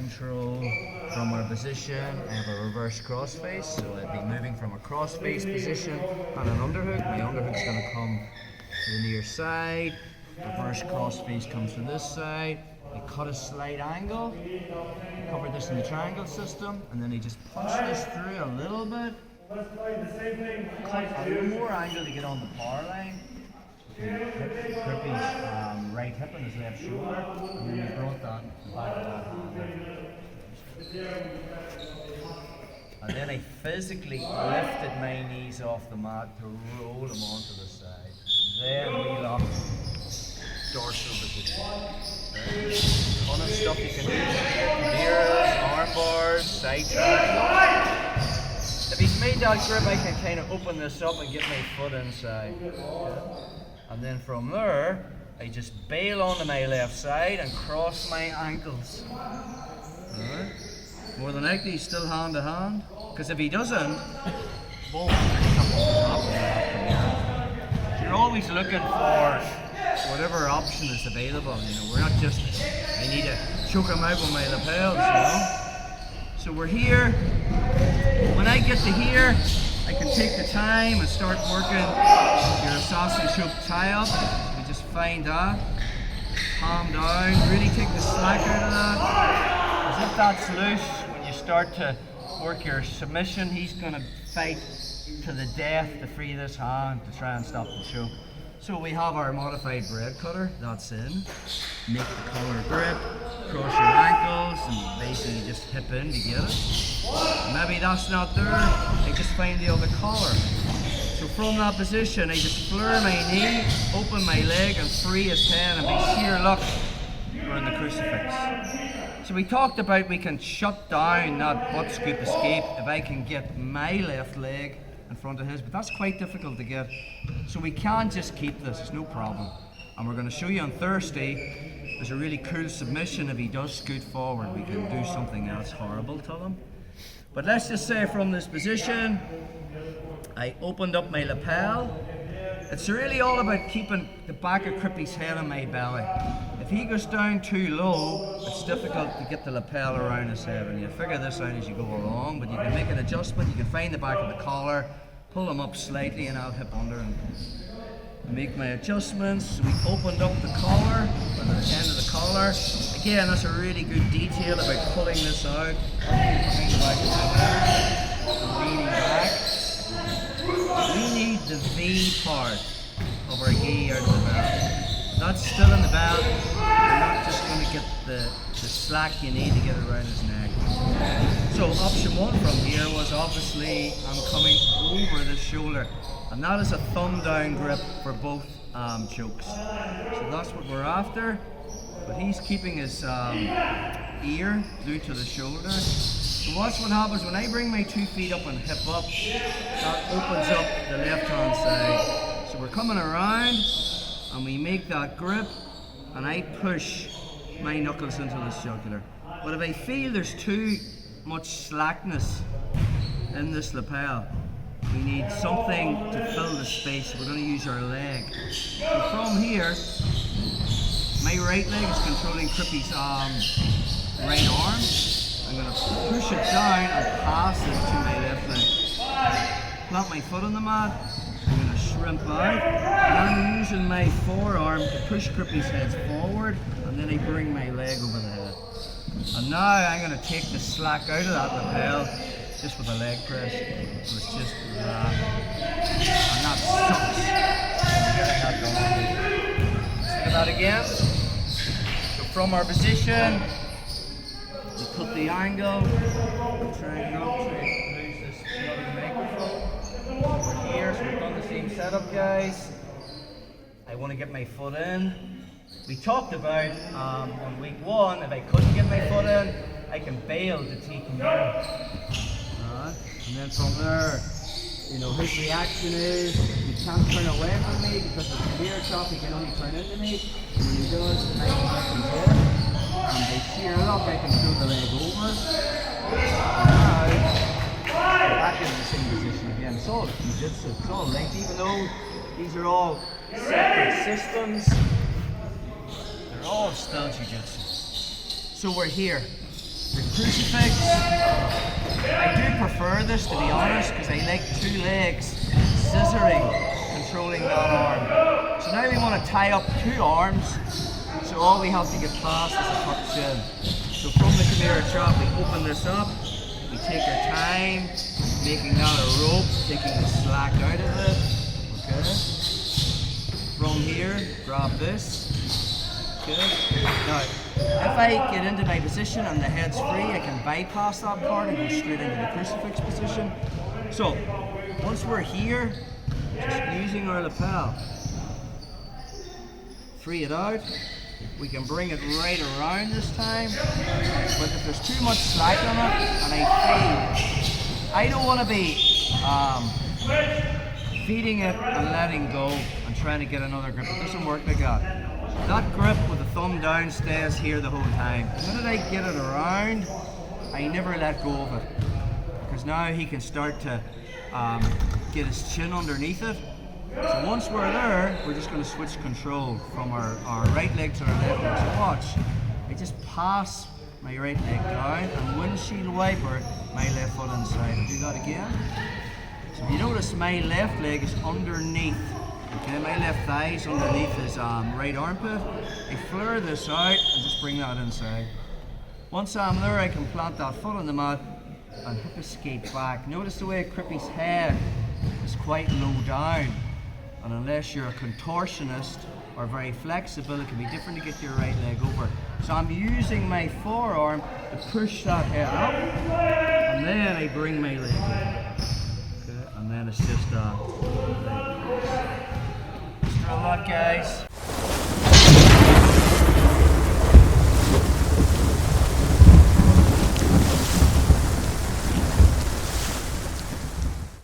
control from our position. I have a reverse crossface, so I'd be moving from a crossface position and an underhook. My underhook's going to come to the near side. Reverse crossface comes to this side. I cut a slight angle, cover this in the triangle system, and then I just punch this through a little bit. Cut a little more angle to get on the power line. Crippy's right hip and his left shoulder, and then we brought that back to that hand. And then I physically lifted my knees off the mat to roll them onto the side. Then we lock dorsal position. Ton of stuff you can do. Caderas, arm bars, side tracks. If he's made that grip, I can kind of open this up and get my foot inside. And then from there, I just bail onto my left side and cross my ankles. Alright. More than likely, he's still hand to hand. Because if he doesn't, boom, you're always looking for whatever option is available. You know, we're not just, I need to choke him out with my lapels, you know. So we're here. When I get to here, I can take the time and start working your assassin choke tie-up. So we just find that, palm down, really take the slack out of that. As if that's loose, when you start to work your submission, he's going to fight to the death to free this hand to try and stop the choke. So we have our modified bread cutter, that's in. Make the collar grip, cross your ankles, and basically just hip in to get it. Maybe that's not there, I just find the other collar. So from that position, I just flare my knee, open my leg, and free his head, and by sheer luck, we're in the crucifix. So we talked about we can shut down that butt scoop escape if I can get my left leg in front of his, but that's quite difficult to get. So we can just keep this, it's no problem. And we're going to show you on Thursday, there's a really cool submission. If he does scoot forward, we can do something else horrible to him. But let's just say from this position, I opened up my lapel. It's really all about keeping the back of Crippy's head on my belly. If he goes down too low, it's difficult to get the lapel around his head, and you figure this out as you go along, but you can make an adjustment, you can find the back of the collar, pull him up slightly, and I'll hip under and make my adjustments. So we opened up the collar, and the end of the collar. Again, that's a really good detail about pulling this out. Leaning back. We need the V part of our gi out of the belt. That's still in the belt. You're not just going to get the slack you need to get around his neck. So option one from here was obviously I'm coming over the shoulder, and that is a thumb down grip for both chokes. So that's what we're after. But he's keeping his ear glued to the shoulder. So watch what happens when I bring my 2 feet up and hip up. That opens up the left hand side. So we're coming around, and we make that grip, and I push my knuckles into the jugular. But if I feel there's too much slackness in this lapel, we need something to fill the space. We're going to use our leg. So from here, my right leg is controlling Crippy's right arm. I'm going to push it down and pass it to my left leg. Plant my foot on the mat. I'm going to shrimp out, and I'm using my forearm to push Crippy's head forward, and then I bring my leg over the head. And now I'm going to take the slack out of that lapel just with a leg press. So it's just that. And that sucks. Let's do that again. So from our position, we put the angle, triangle, lose this other microphone. Over here, so we've done the same setup, guys. I want to get my foot in. We talked about on week one, if I couldn't get my foot in, I can bail to take him in. And then from there, you know, his reaction is he can't turn away from me because of the clear chop, he can only turn into me. And when he does, I can get him in. And by sheer luck, I can throw the leg over. Now, back in the same position again. It's all jiu-jitsu, it's all linked, even though these are all separate systems. They're all still jiu-jitsu. So we're here. The Crucifix, I do prefer this, to be honest, because I like 2 legs scissoring, controlling that arm. So now we want to tie up 2 arms, so all we have to get past is a tuck chin. So from the Chimera trap, we open this up, we take our time, making that a rope, taking the slack out of it, okay? From here, grab this. Good. Now, if I get into my position and the head's free, I can bypass that part and go straight into the Crucifix position. So, once we're here, just using our lapel, free it out. We can bring it right around this time, but if there's too much slack on it, and I don't want to be feeding it and letting go and trying to get another grip. It doesn't work like that. That grip with the thumb down stays here the whole time. The minute I get it around, I never let go of it, because now he can start to get his chin underneath it. So once we're there, we're just going to switch control from our right leg to our left leg. So watch, I just pass my right leg down and windshield wiper my left foot inside. I'll do that again. So you notice my left leg is underneath. Okay, my left thigh is underneath his right armpit. I flare this out and just bring that inside. Once I'm there, I can plant that foot on the mat and hip escape back. Notice the way Crippy's head is quite low down. And unless you're a contortionist or very flexible, it can be different to get your right leg over. So I'm using my forearm to push that head up, and then I bring my leg over. Okay, and then it's just a lot, guys.